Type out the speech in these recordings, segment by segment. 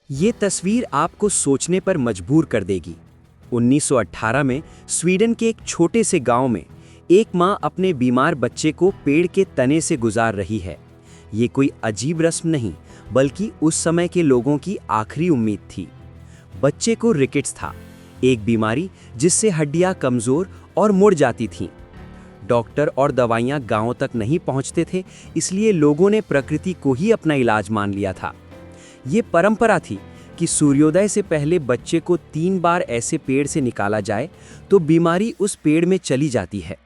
ये तस्वीर आपको सोचने पर मजबूर कर देगी। 1918 में स्वीडन के एक छोटे से गांव में एक मां अपने बीमार बच्चे को पेड़ के तने से गुजार रही है। ये कोई अजीब रस्म नहीं, बल्कि उस समय के लोगों की आखिरी उम्मीद थी। बच्चे को रिकेट्स था, एक बीमारी जिससे हड्डियां कमजोर और मुड़ जाती थीं। डॉक्टर और दवाइयां गांव तक नहीं पहुंचते थे, इसलिए लोगों ने प्रकृति को ही अपना इलाज मान लिया था। ये परंपरा थी कि सूर्योदय से पहले बच्चे को 3 बार ऐसे पेड़ से निकाला जाए तो बीमारी उस पेड़ में चली जाती है।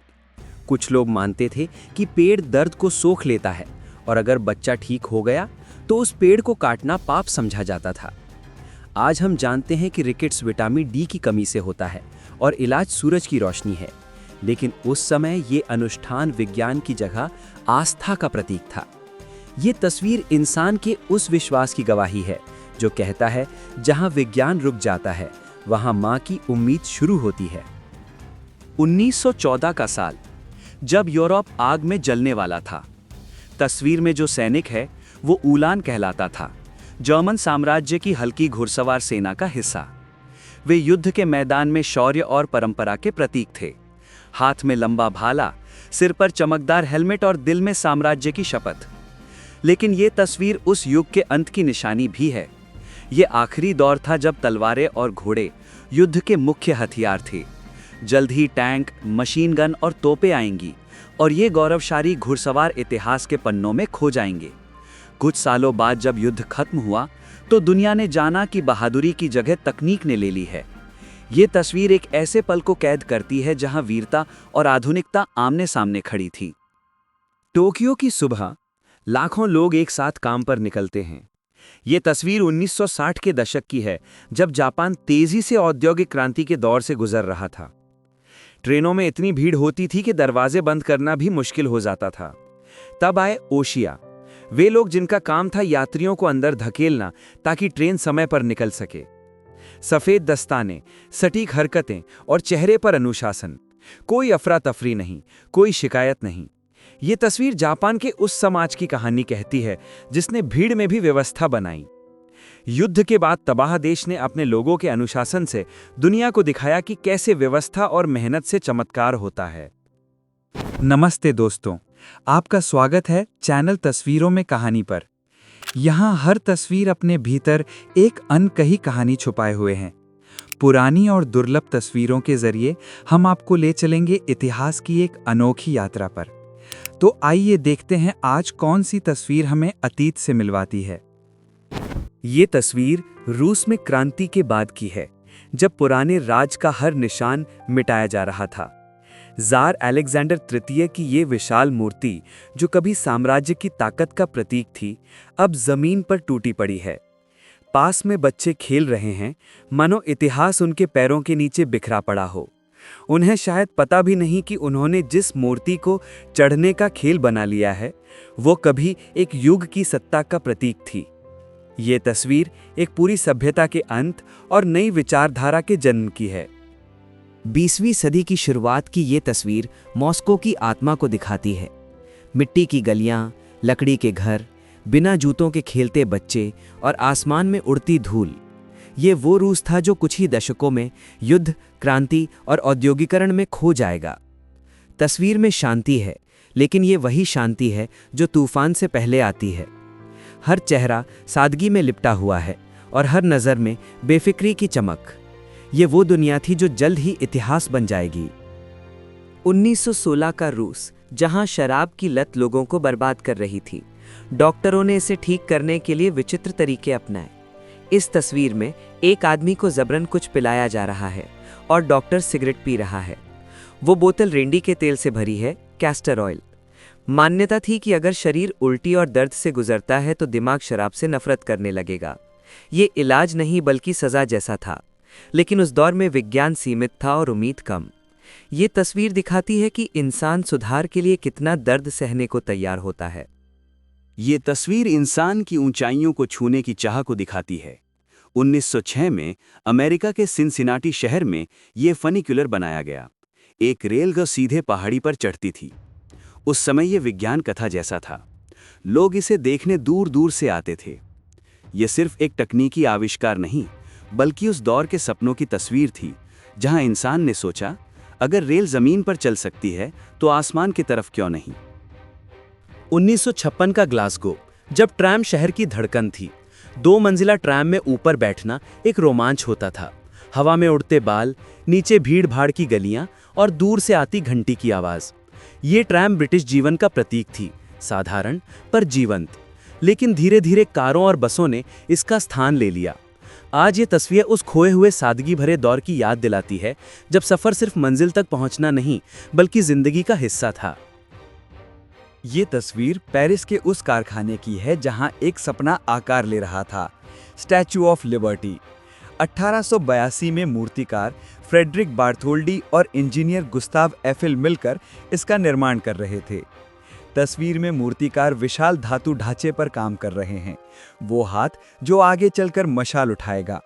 कुछ लोग मानते थे कि पेड़ दर्द को सोख लेता है और अगर बच्चा ठीक हो गया तो उस पेड़ को काटना पाप समझा जाता था। आज हम जानते हैं कि रिकेट्स विटामिन डी की कमी से होता है और इलाज सूरज की रोशनी है, लेकिन उस समय ये अनुष्ठान विज्ञान की जगह आस्था का प्रतीक था। ये तस्वीर इंसान के उस विश्वास की गवाही है जो कहता है जहां विज्ञान रुक जाता है वहां मां की उम्मीद शुरू होती है। 1914 का साल, जब यूरोप आग में जलने वाला था। तस्वीर में जो सैनिक है वो उलान कहलाता था, जर्मन साम्राज्य की हल्की घुड़सवार सेना का हिस्सा। वे युद्ध के मैदान में शौर्य और परंपरा के प्रतीक थे। हाथ में लंबा भाला, सिर पर चमकदार हेलमेट और दिल में साम्राज्य की शपथ। लेकिन ये तस्वीर उस युग के अंत की निशानी भी है। ये आखिरी दौर था जब तलवारें और घोड़े युद्ध के मुख्य हथियार थे। जल्द ही टैंक, मशीन गन और तोपें आएंगी और ये गौरवशाली घुड़सवार इतिहास के पन्नों में खो जाएंगे। कुछ सालों बाद जब युद्ध खत्म हुआ तो दुनिया ने जाना कि बहादुरी की जगह तकनीक ने ले ली है। ये तस्वीर एक ऐसे पल को कैद करती है जहां वीरता और आधुनिकता आमने सामने खड़ी थी। टोक्यो की सुबह, लाखों लोग एक साथ काम पर निकलते हैं। ये तस्वीर 1960 के दशक की है, जब जापान तेजी से औद्योगिक क्रांति के दौर से गुजर रहा था। ट्रेनों में इतनी भीड़ होती थी कि दरवाजे बंद करना भी मुश्किल हो जाता था। तब आए ओशिया, वे लोग जिनका काम था यात्रियों को अंदर धकेलना ताकि ट्रेन समय पर निकल सके। सफेद दस्ताने, सटीक हरकतें और चेहरे पर अनुशासन। कोई अफरा तफरी नहीं, कोई शिकायत नहीं। ये तस्वीर जापान के उस समाज की कहानी कहती है जिसने भीड़ में भी व्यवस्था बनाई। युद्ध के बाद तबाह देश ने अपने लोगों के अनुशासन से दुनिया को दिखाया कि कैसे व्यवस्था और मेहनत से चमत्कार होता है। नमस्ते दोस्तों, आपका स्वागत है चैनल तस्वीरों में कहानी पर। यहाँ हर तस्वीर अपने भीतर एक अनकही कहानी छुपाए हुए हैं। पुरानी और दुर्लभ तस्वीरों के जरिए हम आपको ले चलेंगे इतिहास की एक अनोखी यात्रा पर। तो आइए देखते हैं आज कौन सी तस्वीर हमें अतीत से मिलवाती है। ये तस्वीर रूस में क्रांति के बाद की है, जब पुराने राज का हर निशान मिटाया जा रहा था। ज़ार अलेक्जेंडर तृतीय की ये विशाल मूर्ति, जो कभी साम्राज्य की ताकत का प्रतीक थी, अब जमीन पर टूटी पड़ी है। पास में बच्चे खेल रहे हैं, मानो इतिहास उनके पैरों के नीचे बिखरा पड़ा हो। उन्हें शायद पता भी नहीं कि उन्होंने जिस मूर्ति को चढ़ने का खेल बना लिया है, वो कभी एक युग की सत्ता का प्रतीक थी। ये तस्वीर एक पूरी सभ्यता के अंत और नई विचारधारा के जन्म की है। 20वीं सदी की शुरुआत की ये तस्वीर मॉस्को की आत्मा को दिखाती है। मिट्टी की गलियां, लकड़ी के घर, बिना जूतों के खेलते बच्चे और आसमान में उड़ती धूल। ये वो रूस था जो कुछ ही दशकों में युद्ध, क्रांति और औद्योगिकरण में खो जाएगा। तस्वीर में शांति है, लेकिन ये वही शांति है जो तूफान से पहले आती है। हर चेहरा सादगी में लिपटा हुआ है और हर नज़र में बेफिक्री की चमक। ये वो दुनिया थी जो जल्द ही इतिहास बन जाएगी। 1916 का रूस, जहां शराब की लत लोगों को बर्बाद कर रही थी। डॉक्टरों ने इसे ठीक करने के लिए विचित्र तरीके अपनाए। इस तस्वीर में एक आदमी को जबरन कुछ पिलाया जा रहा है और डॉक्टर सिगरेट पी रहा है। वो बोतल रेंडी के तेल से भरी है, कैस्टर ऑयल। मान्यता थी कि अगर शरीर उल्टी और दर्द से गुजरता है तो दिमाग शराब से नफरत करने लगेगा। ये इलाज नहीं बल्कि सजा जैसा था, लेकिन उस दौर में विज्ञान सीमित था और उम्मीद कम। ये तस्वीर दिखाती है कि इंसान सुधार के लिए कितना दर्द सहने को तैयार होता है। ये तस्वीर इंसान की ऊंचाइयों को छूने की चाह को दिखाती है। 1906 में अमेरिका के सिनसिनाटी शहर में ये फनिक्यूलर बनाया गया। एक रेलगाड़ी सीधे पहाड़ी पर चढ़ती थी। उस समय ये विज्ञान कथा जैसा था। लोग इसे देखने दूर दूर से आते थे। ये सिर्फ एक तकनीकी आविष्कार नहीं, बल्कि उस दौर के सपनों की तस्वीर थी, जहां इंसान ने सोचा, अगर रेल जमीन पर चल सकती है तो आसमान की तरफ क्यों नहीं। 1956 का ग्लासगो, जब ट्रैम शहर की धड़कन थी। 2 मंजिला ट्रैम में ऊपर बैठना एक रोमांच होता था। हवा में उड़ते बाल, नीचे भीड़ भाड़ की गलियां और दूर से आती घंटी की आवाज। ये ट्रैम ब्रिटिश जीवन का प्रतीक थी, साधारण पर जीवंत। लेकिन धीरे धीरे कारों और बसों ने इसका स्थान ले लिया। आज ये तस्वीर उस खोए हुए सादगी भरे दौर की याद दिलाती है, जब सफर सिर्फ मंजिल तक पहुंचना नहीं, बल्कि जिंदगी का हिस्सा था। ये तस्वीर पेरिस के उस कारखाने की है जहां एक सपना आकार ले रहा था, स्टैचू ऑफ लिबर्टी। 1882 में मूर्तिकार फ्रेडरिक बार्थोल्डी और इंजीनियर गुस्ताव एफिल मिलकर इसका निर्माण कर रहे थे। तस्वीर में मूर्तिकार विशाल धातु ढांचे पर काम कर रहे हैं, वो हाथ जो आगे चलकर मशाल उठाएगा।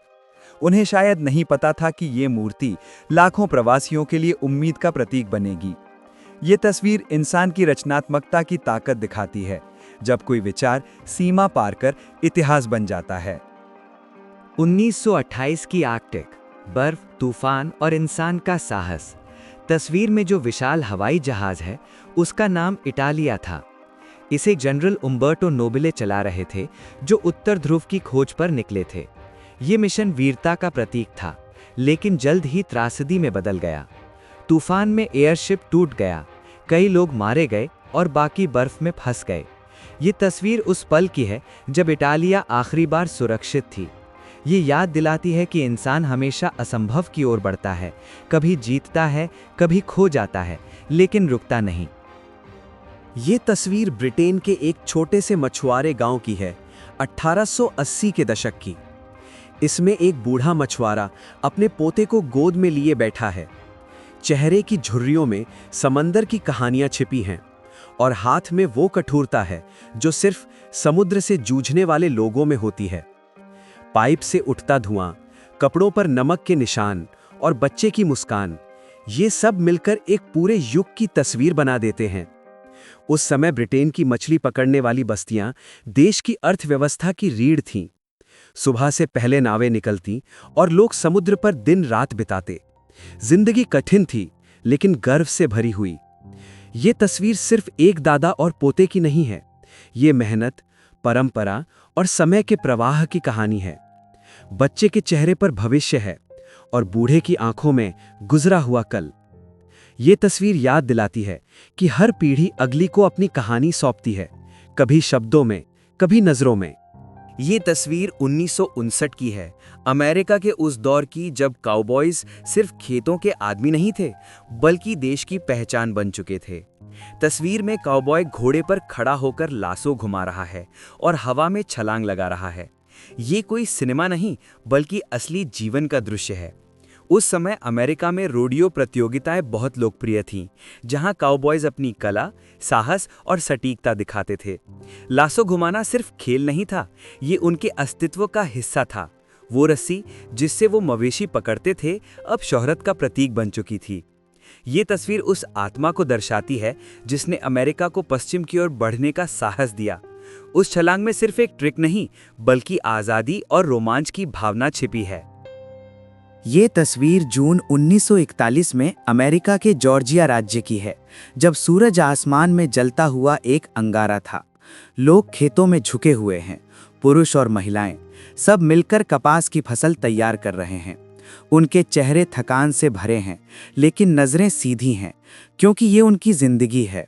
उन्हें शायद नहीं पता था कि ये मूर्ति लाखों प्रवासियों के लिए उम्मीद का प्रतीक बनेगी। ये तस्वीर इंसान की रचनात्मकता की ताकत दिखाती है, जब कोई विचार सीमा पार कर इतिहास बन जाता है। 1928 की आर्कटिक, बर्फ, तूफान और इंसान का साहस। तस्वीर में जो विशाल हवाई जहाज है, उसका नाम इटालिया था। इसे जनरल उम्बर्टो नोबिले चला रहे थे, जो उत्तर ध्रुव की खोज पर निकले थे। ये मिशन वीरता का प्रतीक था, लेकिन जल्द ही त्रासदी में बदल गया। तूफान में एयरशिप टूट गया, कई लोग मारे गए और बाकी बर्फ में फंस गए। ये तस्वीर उस पल की है जब इटालिया आखिरी बार सुरक्षित थी। ये याद दिलाती है कि इंसान हमेशा असंभव की ओर बढ़ता है, कभी जीतता है, कभी खो जाता है, लेकिन रुकता नहीं। ये तस्वीर ब्रिटेन के एक छोटे से मछुआरे गांव की है, 1880 के दशक की। इसमें एक बूढ़ा मछुआरा अपने पोते को गोद में लिए बैठा है। चेहरे की झुर्रियों में समंदर की कहानियां छिपी हैं और हाथ में वो कठोरता है जो सिर्फ समुद्र से जूझने वाले लोगों में होती है। पाइप से उठता धुआं, कपड़ों पर नमक के निशान और बच्चे की मुस्कान, ये सब मिलकर एक पूरे युग की तस्वीर बना देते हैं। उस समय ब्रिटेन की मछली पकड़ने वाली बस्तियां देश की अर्थव्यवस्था की रीढ़ थीं। सुबह से पहले नावें निकलती और लोग समुद्र पर दिन रात बिताते। जिंदगी कठिन थी, लेकिन गर्व से भरी हुई। ये तस्वीर सिर्फ एक दादा और पोते की नहीं है, ये मेहनत, परंपरा और समय के प्रवाह की कहानी है। बच्चे के चेहरे पर भविष्य है और बूढ़े की आंखों में गुजरा हुआ कल। ये तस्वीर याद दिलाती है कि हर पीढ़ी अगली को अपनी कहानी सौंपती है, कभी शब्दों में, कभी नजरों में। ये तस्वीर 1959 की है, अमेरिका के उस दौर की जब काउबॉयज सिर्फ खेतों के आदमी नहीं थे, बल्कि देश की पहचान बन चुके थे। तस्वीर में काउबॉय घोड़े पर खड़ा होकर लासो घुमा रहा है और हवा में छलांग लगा रहा है। ये कोई सिनेमा नहीं, बल्कि असली जीवन का दृश्य है। उस समय अमेरिका में रोडियो प्रतियोगिताएं बहुत लोकप्रिय थीं, जहां काउबॉयज अपनी कला, साहस और सटीकता दिखाते थे। लासो घुमाना सिर्फ खेल नहीं था, ये उनके अस्तित्व का हिस्सा था। वो रस्सी जिससे वो मवेशी पकड़ते थे, अब शोहरत का प्रतीक बन चुकी थी। ये तस्वीर उस आत्मा को दर्शाती है जिसने अमेरिका को पश्चिम की ओर बढ़ने का साहस दिया। उस छलांग में सिर्फ एक ट्रिक नहीं, बल्कि आज़ादी और रोमांच की भावना छिपी है। ये तस्वीर जून 1941 में अमेरिका के जॉर्जिया राज्य की है, जब सूरज आसमान में जलता हुआ एक अंगारा था। लोग खेतों में झुके हुए हैं, पुरुष और महिलाएं सब मिलकर कपास की फसल तैयार कर रहे हैं। उनके चेहरे थकान से भरे हैं, लेकिन नजरें सीधी हैं, क्योंकि ये उनकी जिंदगी है।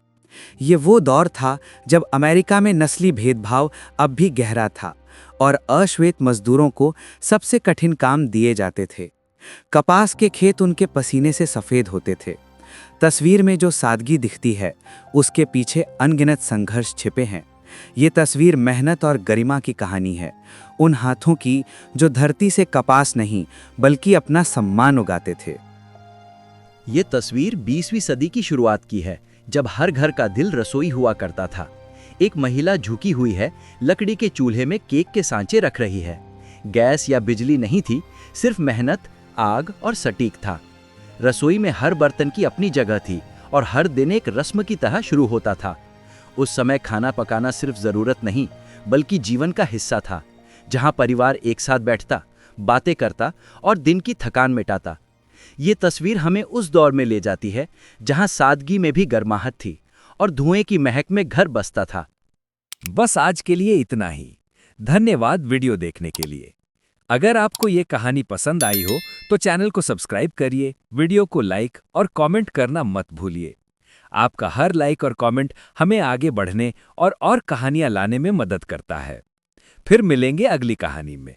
ये वो दौर था जब अमेरिका में नस्ली भेदभाव अब भी गहरा था और अश्वेत मजदूरों को सबसे कठिन काम दिए जाते थे। कपास के खेत उनके पसीने से सफ़ेद होते थे। तस्वीर में जो सादगी दिखती है, उसके पीछे अनगिनत संघर्ष छिपे हैं। ये तस्वीर मेहनत और गरिमा की कहानी है, उन हाथों की जो धरती से कपास नहीं बल्कि अपना सम्मान उगाते थे। ये तस्वीर 20वीं सदी की शुरुआत की है, जब हर घर का दिल रसोई हुआ करता था। एक महिला झुकी हुई है, लकड़ी के चूल्हे में केक के सांचे रख रही है। गैस या बिजली नहीं थी, सिर्फ मेहनत, आग और सटीक था। रसोई में हर बर्तन की अपनी जगह थी और हर दिन एक रस्म की तरह शुरू होता था। उस समय खाना पकाना सिर्फ जरूरत नहीं, बल्कि जीवन का हिस्सा था। जहां परिवार एक साथ बैठता, बातें करता और दिन की थकान मिटाता। ये तस्वीर हमें उस दौर में ले जाती है जहां सादगी में भी गर्माहट थी और धुएं की महक में घर बसता था। बस आज के लिए इतना ही। धन्यवाद वीडियो देखने के लिए। अगर आपको ये कहानी पसंद आई हो तो चैनल को सब्सक्राइब करिए, वीडियो को लाइक और कमेंट करना मत भूलिए। आपका हर लाइक और कमेंट हमें आगे बढ़ने और कहानियां लाने में मदद करता है। फिर मिलेंगे अगली कहानी में।